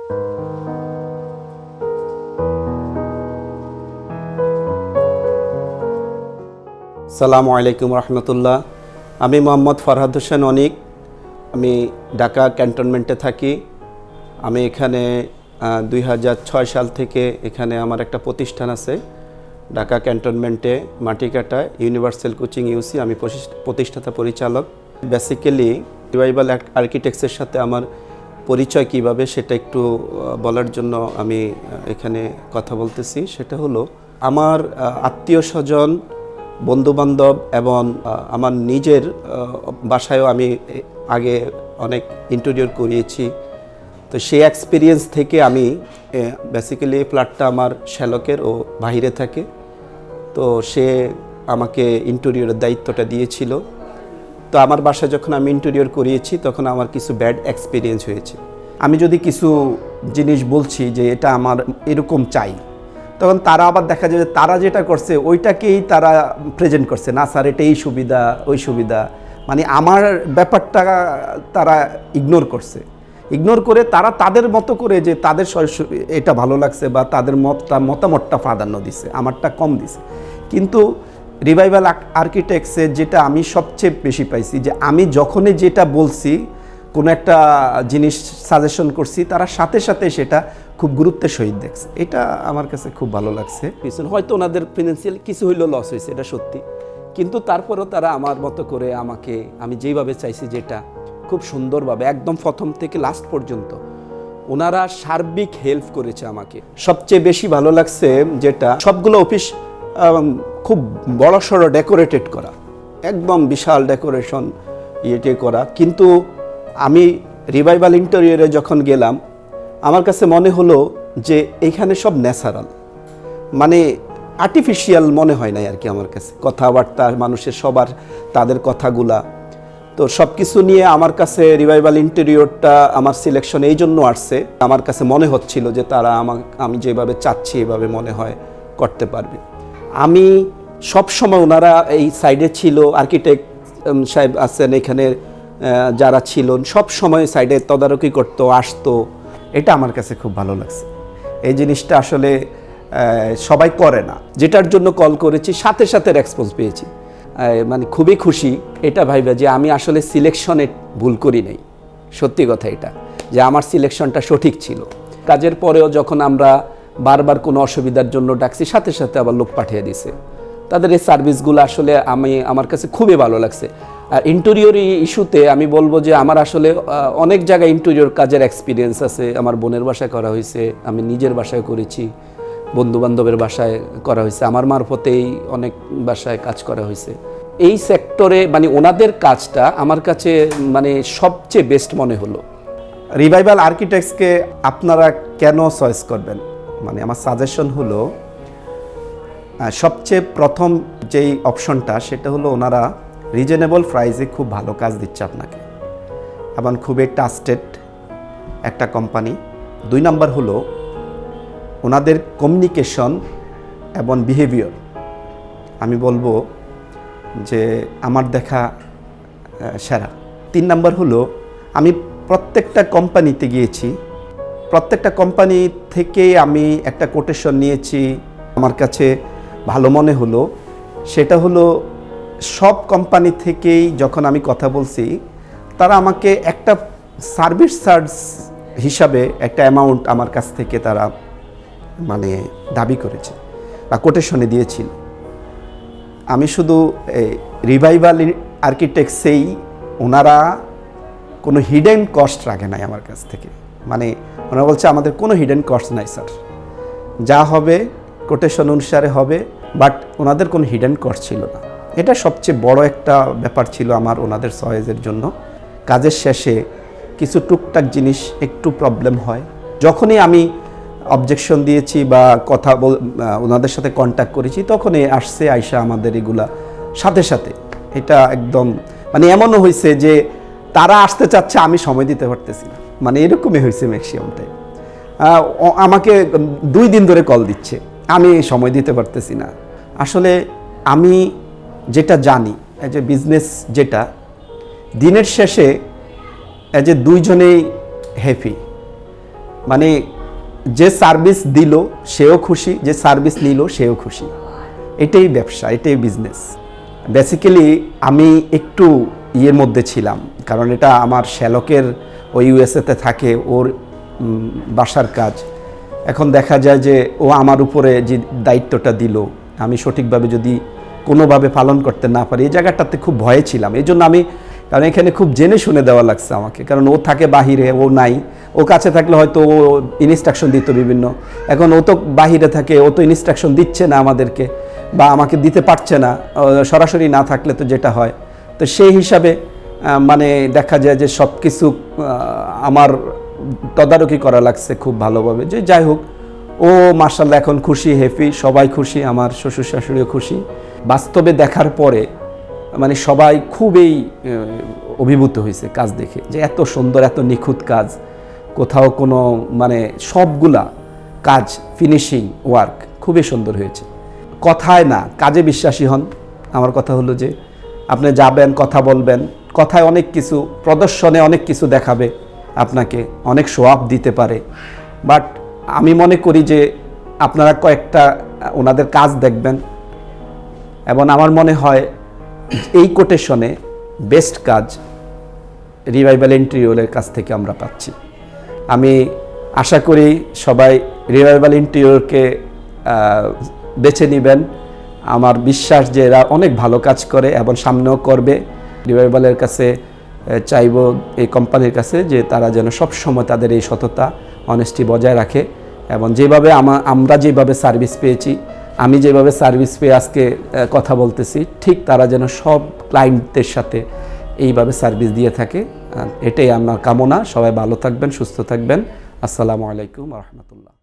আসসালামু আলাইকুম রহমতুল্লাহ। আমি মোহাম্মদ ফরহাদ হোসেন অনিক। আমি ঢাকা ক্যান্টনমেন্টে থাকি। আমি এখানে 2006 সাল থেকে এখানে আমার একটা প্রতিষ্ঠান আছে ঢাকা ক্যান্টনমেন্টে মাটিকাটা ইউনিভার্সাল কোচিং ইউসি। আমি প্রতিষ্ঠাতা পরিচালক। বেসিক্যালি রিভাইভাল আর্কিটেক্টসের সাথে আমার পরিচয় কিভাবে সেটা একটু বলার জন্য আমি এখানে কথা বলতেছি। সেটা হলো আমার আত্মীয় স্বজন, বন্ধুবান্ধব এবং আমার নিজের বাসায়ও আমি আগে অনেক ইন্টেরিয়র করিয়েছি। তো সেই এক্সপিরিয়েন্স থেকে আমি বেসিক্যালি ফ্ল্যাটটা আমার শ্যালকের ও বাহিরে থাকে, তো সে আমাকে ইন্টেরিয়রের দায়িত্বটা দিয়েছিল। তো আমার বাসায় যখন আমি ইন্টেরিয়র করিয়েছি তখন আমার কিছু ব্যাড এক্সপিরিয়েন্স হয়েছে। আমি যদি কিছু জিনিস বলছি যে এটা আমার এরকম চাই, তখন তারা আবার দেখা যায় যে তারা যেটা করছে ওইটাকেই তারা প্রেজেন্ট করছে, না স্যার এটা এই সুবিধা ওই সুবিধা, মানে আমার ব্যাপারটা তারা ইগনোর করছে। ইগনোর করে তারা তাদের মতো করে যে তাদের এটা ভালো লাগছে বা তাদের মতামতটা প্রাধান্য দিছে, আমারটা কম দিছে। কিন্তু রিভাইভাল আর্কিটেক্টসে যেটা আমি সবচেয়ে বেশি পাইছি যে আমি যখনই যেটা বলছি, কোনো একটা জিনিস সাজেশন করছি, তারা সাথে সাথে সেটা খুব গুরুত্বের সহিত দেখছে। এটা আমার কাছে খুব ভালো লাগছে। হয়তো ওনাদের ফিনান্সিয়াল কিছু হইলেও লস হয়েছে, এটা সত্যি, কিন্তু তারপরেও তারা আমার মতো করে আমাকে আমি যেইভাবে চাইছি যেটা খুব সুন্দরভাবে একদম প্রথম থেকে লাস্ট পর্যন্ত ওনারা সার্বিক হেল্প করেছে আমাকে। সবচেয়ে বেশি ভালো লাগছে যেটা সবগুলো অফিস খুব বড়সড় ডেকোরেটেড করা, একদম বিশাল ডেকোরেশন ইয়েটে করা। কিন্তু আমি রিভাইভাল ইন্টেরিয়রে যখন গেলাম আমার কাছে মনে হলো যে এইখানে সব ন্যাচারাল, মানে আর্টিফিশিয়াল মনে হয় না আর কি আমার কাছে। কথাবার্তা মানুষের সবার তাদের কথাগুলা, তো সব কিছু নিয়ে আমার কাছে রিভাইভাল ইন্টেরিয়রটা আমার সিলেকশন এই জন্য আসছে। আমার কাছে মনে হচ্ছিল যে তারা আমি যেভাবে চাচ্ছি এভাবে মনে হয় করতে পারবে। আমি সবসময় ওনারা এই সাইডে ছিল, আর্কিটেক্ট সাহেব আছেন এখানে যারা ছিলেন, সব সময় সাইডে তদারকি করতো, আসতো। এটা আমার কাছে খুব ভালো লাগছে। এই জিনিসটা আসলে সবাই করে না, যেটার জন্য কল করেছি সাথে সাথে রেসপন্স পেয়েছি। মানে খুবই খুশি এটা ভাইবা যে আমি আসলে সিলেকশনে ভুল করি নাই। সত্যি কথা এটা, যে আমার সিলেকশনটা সঠিক ছিল। কাজের পরেও যখন আমরা বারবার কোনো অসুবিধার জন্য ডাকছি, সাথে সাথে আবার লোক পাঠিয়ে দিছে। তাদের এই সার্ভিসগুলো আসলে আমার কাছে খুবই ভালো লাগছে। আর ইন্টেরিয়র ইস্যুতে আমি বলবো যে আমার আসলে অনেক জায়গায় ইন্টেরিয়র কাজের এক্সপিরিয়েন্স আছে। আমার বোনের বাসায় করা হয়েছে, আমি নিজের বাসায় করেছি, বন্ধুবান্ধবের বাসায় করা হয়েছে, আমার মারফতেই অনেক বাসায় কাজ করা হয়েছে। এই সেক্টরে মানে ওনাদের কাজটা আমার কাছে মানে সবচেয়ে বেস্ট মনে হলো। রিভাইভাল আর্কিটেক্টসকে আপনারা কেন চয়েস করবেন, মানে আমার সাজেশন হলো সবচেয়ে প্রথম যেই অপশনটা সেটা হলো ওনারা রিজনেবল প্রাইসে খুব ভালো কাজ দিচ্ছে আপনাকে এবং খুবই ট্রাস্টেড একটা কোম্পানি। 2 নাম্বার হলো ওনাদের কমিউনিকেশন এবং বিহেভিয়ার, আমি বলবো যে আমার দেখা সেরা। 3 নাম্বার হলো আমি প্রত্যেকটা কোম্পানিতে গিয়েছি, প্রত্যেকটা কোম্পানি থেকেই আমি একটা কোটেশন নিয়েছি। আমার কাছে ভালো মনে হলো সেটা হলো সব কোম্পানি থেকেই যখন আমি কথা বলছি, তারা আমাকে একটা সার্ভিস চার্জ হিসাবে একটা অ্যামাউন্ট আমার কাছ থেকে তারা মানে দাবি করেছে বা কোটেশনে দিয়েছিল। আমি শুধু রিভাইভাল আর্কিটেক্টসেই ওনারা কোনো হিডেন কস্ট রাখে নাই আমার কাছ থেকে, মানে ওনারা বলছে আমাদের কোনো হিডেন কস্ট নাই স্যার, যা হবে কোটেশন অনুসারে হবে, বাট ওনাদের কোনো হিডেন কস্ট ছিল না। এটা সবচেয়ে বড় একটা ব্যাপার ছিল আমার ওনাদের চয়েসের জন্য। কাজের শেষে কিছু টুকটাক জিনিস একটু প্রবলেম হয়, যখনই আমি অবজেকশন দিয়েছি বা কথা ওনাদের সাথে কন্ট্যাক্ট করেছি তখনই আসছে আয়শা আমাদের এগুলা সাথে সাথে। এটা একদম মানে এমনও হয়েছে যে তারা আসতে চাচ্ছে, আমি সময় দিতে পারতেছি না, মানে এরকমই হয়েছে ম্যাক্সিমাম টাইম। আমাকে 2 দিন ধরে কল দিচ্ছে, আমি সময় দিতে পারতেছি না। আসলে আমি যেটা জানি এই যে বিজনেস, যেটা দিনের শেষে এই যে দুইজনেই হ্যাপি, মানে যে সার্ভিস দিল সেও খুশি, যে সার্ভিস নিল সেও খুশি। এটাই ব্যবসা, এটাই বিজনেস। বেসিক্যালি আমি একটু ইয়ের মধ্যে ছিলাম, কারণ এটা আমার শ্যালকের ওই ইউএসএতে থাকে, ওর বাসার কাজ। এখন দেখা যায় যে ও আমার উপরে যে দায়িত্বটা দিল, আমি সঠিকভাবে যদি কোনোভাবে পালন করতে না পারি, এই জায়গাটাতে খুব ভয়ে ছিলাম। এই জন্য আমি, কারণ এখানে খুব জেনে শুনে দেওয়া লাগছে আমাকে, কারণ ও থাকে বাহিরে, ও নাই। ও কাছে থাকলে হয়তো ও ইনস্ট্রাকশন দিত বিভিন্ন, এখন ও তো বাহিরে থাকে, ও তো ইনস্ট্রাকশন দিচ্ছে না আমাদেরকে, বা আমাকে দিতে পারছে না, সরাসরি না থাকলে তো যেটা হয়। তো সেই হিসাবে মানে দেখা যায় যে সব কিছু আমার তদারকি করা লাগছে খুব ভালোভাবে। যে যাই হোক, ও মাশাআল্লাহ এখন খুশি, হ্যাপি, সবাই খুশি, আমার শ্বশুর শাশুড়িও খুশি। বাস্তবে দেখার পরে মানে সবাই খুবই অভিভূত হয়েছে কাজ দেখে, যে এত সুন্দর, এত নিখুঁত কাজ, কোথাও কোনো মানে সবগুলা কাজ ফিনিশিং ওয়ার্ক খুবই সুন্দর হয়েছে। কথায় না, কাজে বিশ্বাসী হন। আমার কথা হলো যে আপনি যাবেন, কথা বলবেন, কথায় অনেক কিছু, প্রদর্শনে অনেক কিছু দেখাবে আপনাকে, অনেক শো আপ দিতে পারে। বাট আমি মনে করি যে আপনারা কয়েকটা ওনাদের কাজ দেখবেন, এবং আমার মনে হয় এই কোটেশনে বেস্ট কাজ রিভাইভাল ইন্টেরিয়রের কাছ থেকে আমরা পাচ্ছি। আমি আশা করি সবাই রিভাইভাল ইন্টেরিয়রকে বেছে নেবেন। আমার বিশ্বাস যে এরা অনেক ভালো কাজ করে এবং সামনেও করবে। রিভাইভালের কাছে চাইব, এই কোম্পানির কাছে, যে তারা যেন সবসময় তাদের এই সততা, অনেস্টি বজায় রাখে, এবং যেভাবে আমরা যেভাবে সার্ভিস পেয়েছি, আমি যেভাবে সার্ভিস পেয়ে আজকে কথা বলতেছি, ঠিক তারা যেন সব ক্লায়েন্টদের সাথে এইভাবে সার্ভিস দিয়ে থাকে। এটাই আমার কামনা। সবাই ভালো থাকবেন, সুস্থ থাকবেন। আসসালামু আলাইকুম ওয়া রাহমাতুল্লাহ।